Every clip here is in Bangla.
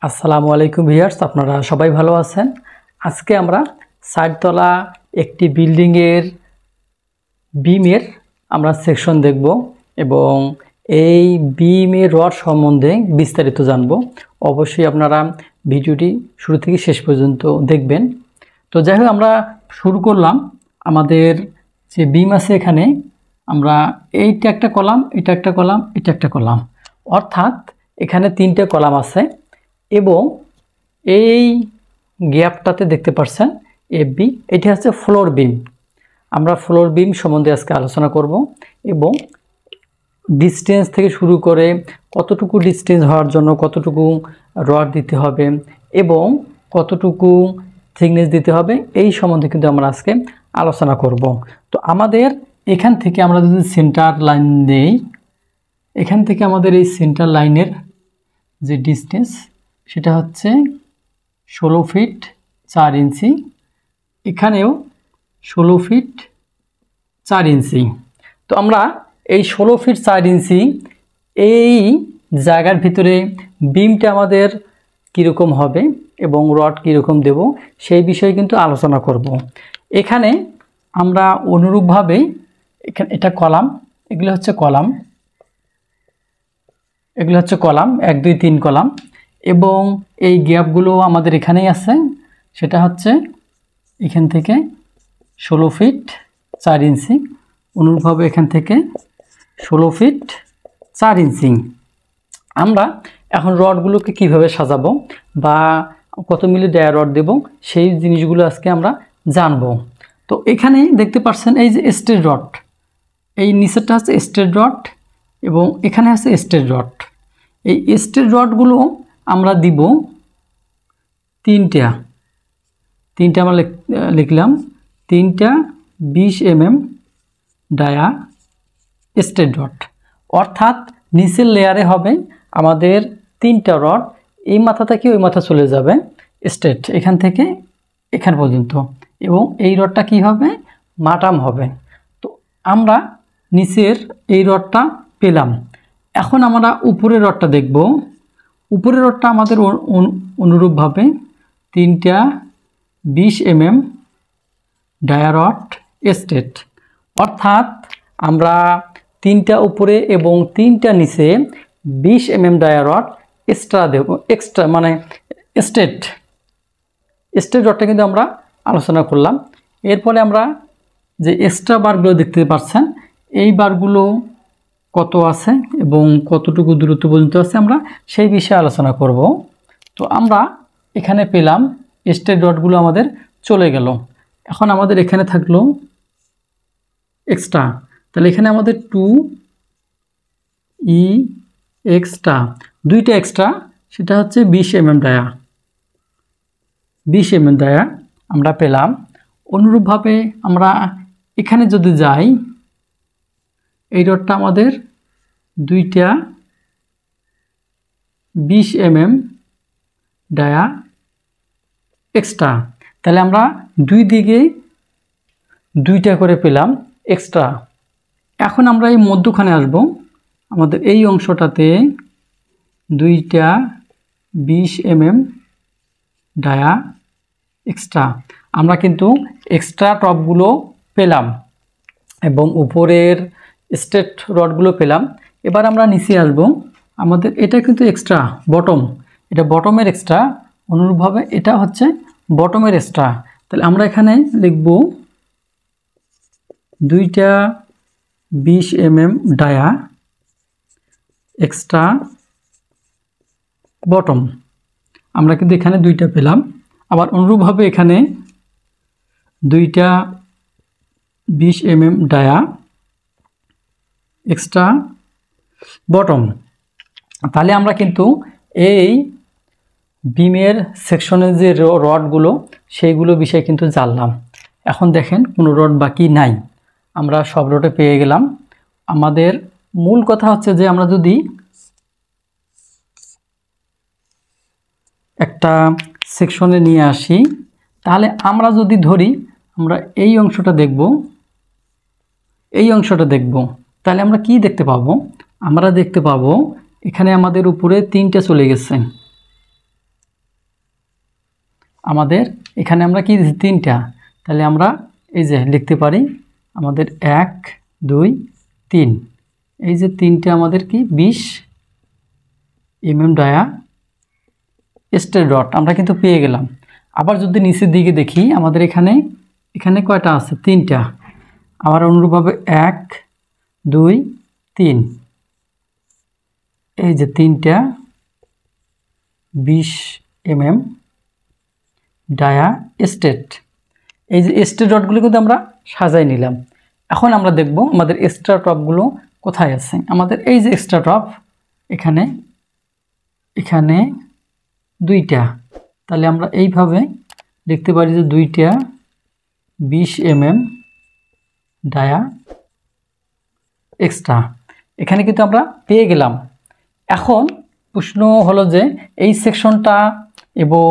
আসসালামু আলাইকুম ভিউয়ার্স, আপনারা সবাই ভালো আছেন। আজকে আমরা চারতলা একটি বিল্ডিংয়ের বিমের আমরা সেকশন দেখব এবং এই বিমের রড সম্বন্ধে বিস্তারিত জানব। অবশ্যই আপনারা ভিডিওটি শুরু থেকে শেষ পর্যন্ত দেখবেন। তো যাই হোক, আমরা শুরু করলাম। আমাদের যে বিম আছে এখানে আমরা এইটা একটা কলাম, এটা একটা কলাম, এটা একটা কলাম, অর্থাৎ এখানে তিনটে কলাম আছে এবং এই গ্যাপটাতে দেখতে পাচ্ছেন এফবি, এটি হচ্ছে ফ্লোর বিম। আমরা ফ্লোর বিম সম্বন্ধে আজকে আলোচনা করব এবং ডিস্টেন্স থেকে শুরু করে কতটুকু ডিস্টেন্স হওয়ার জন্য কতটুকু রড দিতে হবে এবং কতটুকু থিকনেস দিতে হবে এই সম্বন্ধে কিন্তু আমরা আজকে আলোচনা করব। তো আমাদের এখান থেকে আমরা যদি সেন্টার লাইন দেই, এখান থেকে আমাদের এই সেন্টার লাইনের যে ডিস্টেন্স সেটা হচ্ছে 16 ফিট 4 ইঞ্চি, এখানেও 16 ফিট 4 ইঞ্চি। তো আমরা এই 16 ফিট 4 ইঞ্চি এই জায়গার ভিতরে বিমটা আমাদের কীরকম হবে এবং রড কীরকম দেব সেই বিষয়ে কিন্তু আলোচনা করব। এখানে আমরা অনুরূপভাবেই এখানে এটা কলাম, এগুলো হচ্ছে কলাম, এগুলো হচ্ছে কলাম 1 2 3 কলাম এবং এই গ্যাপগুলো আমাদের এখানেই আছে। সেটা হচ্ছে এখান থেকে 16 ফিট 4 ইঞ্চি, অনুরূপভাবে এখান থেকে 16 ফিট 4 ইঞ্চি। আমরা এখন রডগুলোকে কিভাবে সাজাবো বা কত মিলি ডায়া রড দেব সেই জিনিসগুলো আজকে আমরা জানব। তো এখানে দেখতে পাচ্ছেন এই যে স্ট্রেট রড, এই নিচেরটা হচ্ছে স্ট্রেট রড এবং এখানে আছে স্ট্রেট রড। এই স্ট্রেট রডগুলো আমরা দিব তিনটা আমরা লিখলাম, 3টা 20 mm ডায়া স্ট্রেট রড, অর্থাৎ নিচের লেয়ারে হবে আমাদের 3টা রড, এই মাথা থেকে ওই মাথা চলে যাবে স্ট্রেট এখান থেকে এখান পর্যন্ত এবং এই রডটা কি হবে, মাটাম হবে। তো আমরা নিচের এই রডটা পেলাম। এখন আমরা উপরের রডটা দেখব। উপরের রডটা আমাদের অনুরূপভাবে 3টা 20 mm ডায়া রড স্ট্রেট, অর্থাৎ আমরা 3টা উপরে এবং 3টা নিচে 20 mm ডায়া রড এক্সট্রা দেব, এক্সট্রা মানে স্ট্রেট রডটা কিন্তু আমরা আলোচনা করলাম। এরপরে আমরা যে এক্সট্রা বারগুলো দেখতে পাচ্ছেন, এই বারগুলো কত আছে এবং কতটুকু দূরত্ব পর্যন্ত আছে আমরা সেই বিষয়ে আলোচনা করব। তো আমরা এখানে পেলাম স্ট্রেট রডগুলো আমাদের চলে গেল। এখন আমাদের এখানে থাকলো এক্সট্রা, তাহলে এখানে আমাদের 2E এক্সট্রা, 2টা এক্সট্রা, সেটা হচ্ছে 20 mm ডায়া, 20 mm ডায়া আমরা পেলাম। অনুরূপভাবে আমরা এখানে যদি যাই, এই রডটা আমাদের 2টা 20 mm ডায়া এক্সট্রা, তাহলে আমরা দুই দিকে 2টা করে পেলাম এক্সট্রা। এখন আমরা এই মধ্যখানে আসব, আমাদের এই অংশটাতে 2টা 20 mm ডায়া এক্সট্রা, আমরা কিন্তু এক্সট্রা টপগুলো পেলাম এবং উপরের স্ট্রেট রডগুলো পেলাম। এবার আমরা নিচে আসব, আমাদের এটা কিন্তু এক্সট্রা বটম, এটা বটমের এক্সট্রা, অনুরূপভাবে এটা হচ্ছে বটমের এক্সট্রা। তাহলে আমরা এখানে লিখব 2টা 20 mm ডায়া এক্সট্রা বটম, আমরা কিন্তু এখানে 2টা পেলাম। আবার অনুরূপভাবে এখানে 2টা 20 mm ডায়া এক্সট্রা বটম। তাহলে আমরা কিন্তু এই বিমের সেকশনের যে রডগুলো সেইগুলো বিষয়ে কিন্তু জানলাম। এখন দেখেন কোনো রড বাকি নাই, আমরা সব রডে পেয়ে গেলাম। আমাদের মূল কথা হচ্ছে যে আমরা যদি একটা সেকশনে নিয়ে আসি, তাহলে আমরা যদি ধরি আমরা এই অংশটা দেখব, এই অংশটা দেখব, তাহলে আমরা কি দেখতে পাবো, আমরা দেখতে পাবো এখানে আমাদের উপরে 3টা চলে গেছে, আমাদের এখানে আমরা কি দিচ্ছি 3টা, তাহলে আমরা এই যে লিখতে পারি আমাদের 1 2 3, এই যে 3টে আমাদের কি 20 ডায়া স্ট্রেট রড আমরা কিন্তু পেয়ে গেলাম। আবার যদি নিচের দিকে দেখি আমাদের এখানে কয়টা আছে 3টা, আবার অনুরূপভাবে 1 2 3, এই যে 3টা 20 ডায়া স্ট্রেট, এই যে স্ট্রেট রডগুলো কিন্তু আমরা সাজাই নিলাম। এখন আমরা দেখব আমাদের এক্সট্রা টপগুলো কোথায় আছে। আমাদের এই যে এক্সট্রা টপ এখানে 2টা, তাহলে আমরা এইভাবে লিখতে পারি যে 2টা 20 ডায়া এক্সট্রা, এখানে কিন্তু আমরা পেয়ে গেলাম। এখন প্রশ্ন হলো যে এই সেকশনটা এবং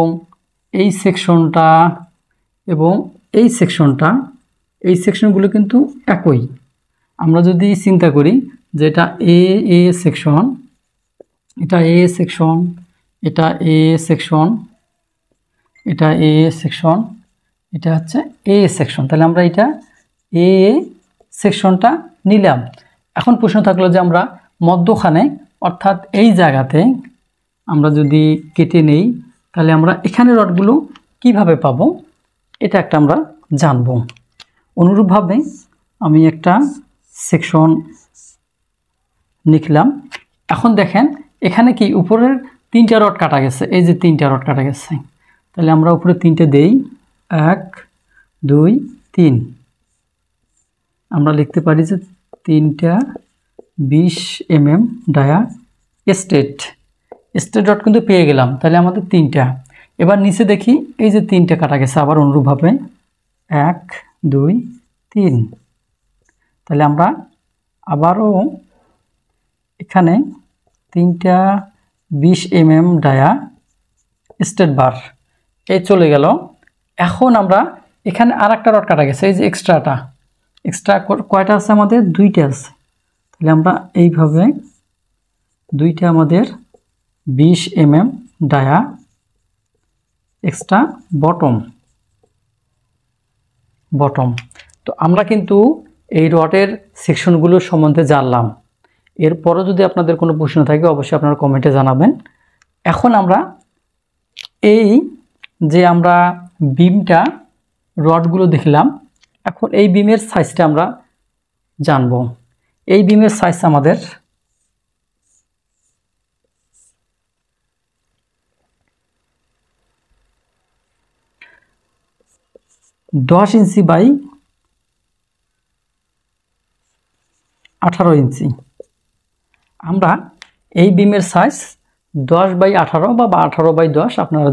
এই সেকশনটা এবং এই সেকশনগুলো কিন্তু একই। আমরা যদি চিন্তা করি যে এটা এ সেকশন, এটা এ সেকশন, এটা এ সেকশন, এটা এ সেকশন, এটা হচ্ছে এ সেকশন, তাহলে আমরা এটা এ সেকশনটা নিলাম। এখন প্রশ্ন থাকলো যে আমরা মধ্যখানে অর্থাৎ এই জায়গাতে আমরা যদি কেটে নেই তাহলে আমরা এখানে রডগুলো কিভাবে পাবো, এটা একটা আমরা জানব। অনুরূপভাবে আমি একটা সেকশন লিখলাম। এখন দেখেন এখানে কি উপরের 3টা রড কাটা গেছে, এই যে 3টা রড কাটা গেছে, তাহলে আমরা উপরে 3টে দেই 1 2 3, আমরা লিখতে পারি যে 3টা 20 ডায়া স্ট্রেট রড কিন্তু পেয়ে গেলাম। তাহলে আমাদের 3টা। এবার নিচে দেখি এই যে 3টে কাটা গেছে, আবার অনুরূপভাবে 1 2 3, তাহলে আমরা আবারও এখানে 3টা 20 ডায়া স্ট্রেট বার এই চলে গেল। এখন আমরা এখানে আর একটা রড কাটা গেছে, এই যে এক্সট্রা কয়টা আছে আমাদের 2টা আছে, তাহলে আমরা এইভাবে 2টা আমাদের 20 ডায়া এক্সট্রা বটম। তো আমরা কিন্তু এই রডের সেকশনগুলোর সম্বন্ধে জানলাম। এরপরও যদি আপনাদের কোনো প্রশ্ন থাকে অবশ্যই আপনারা কমেন্টে জানাবেন। এখন আমরা এই যে আমরা বিমটা রডগুলো দেখলাম, এখন এই বিমের সাইজটা আমরা জানব। এই বিমের সাইজ আমাদের 10 ইঞ্চি বাই 18 ইঞ্চি। আমরা এই বিমের সাইজ 10 বাই 18 বা 18 বাই 10 আপনারা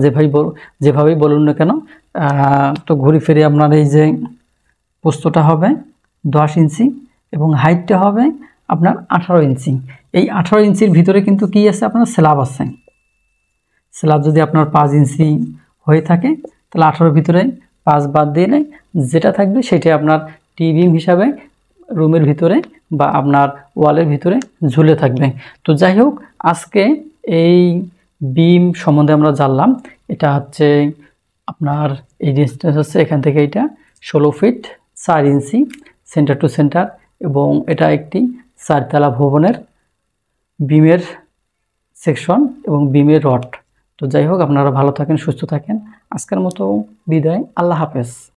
যেভাবেই বলুন না কেন, তো ঘুরে ফিরে আপনার এই যে প্রস্থটা হবে 10 ইঞ্চি এবং হাইটটা হবে আপনার 18 ইঞ্চি। এই 18 ইঞ্চির ভিতরে কিন্তু কি আছে, আপনার স্ল্যাব আছে। স্ল্যাব যদি আপনার 5 ইঞ্চি হয়ে থাকে তাহলে 18 ভিতরে 5 বাদ দিলে যেটা থাকবে সেটাই আপনার টি বিম হিসাবে রুমের ভিতরে বা আপনার ওয়ালের ভিতরে ঝুলে থাকবে। তো যাই হোক, আজকে এই বিম সম্বন্ধে আমরা জানলাম। এটা হচ্ছে আপনার এই ডিস্টেন্স হচ্ছে এখান থেকে এটা 16 ফিট 4 ইঞ্চি সেন্টার টু সেন্টার, এবং এটা একটি 4 তলা ভবনের বিমের সেকশন এবং বিমের রড। তো যাই হোক, আপনারা ভালো থাকেন, সুস্থ থাকেন। আজকের মতো বিদায়, আল্লাহ হাফেজ।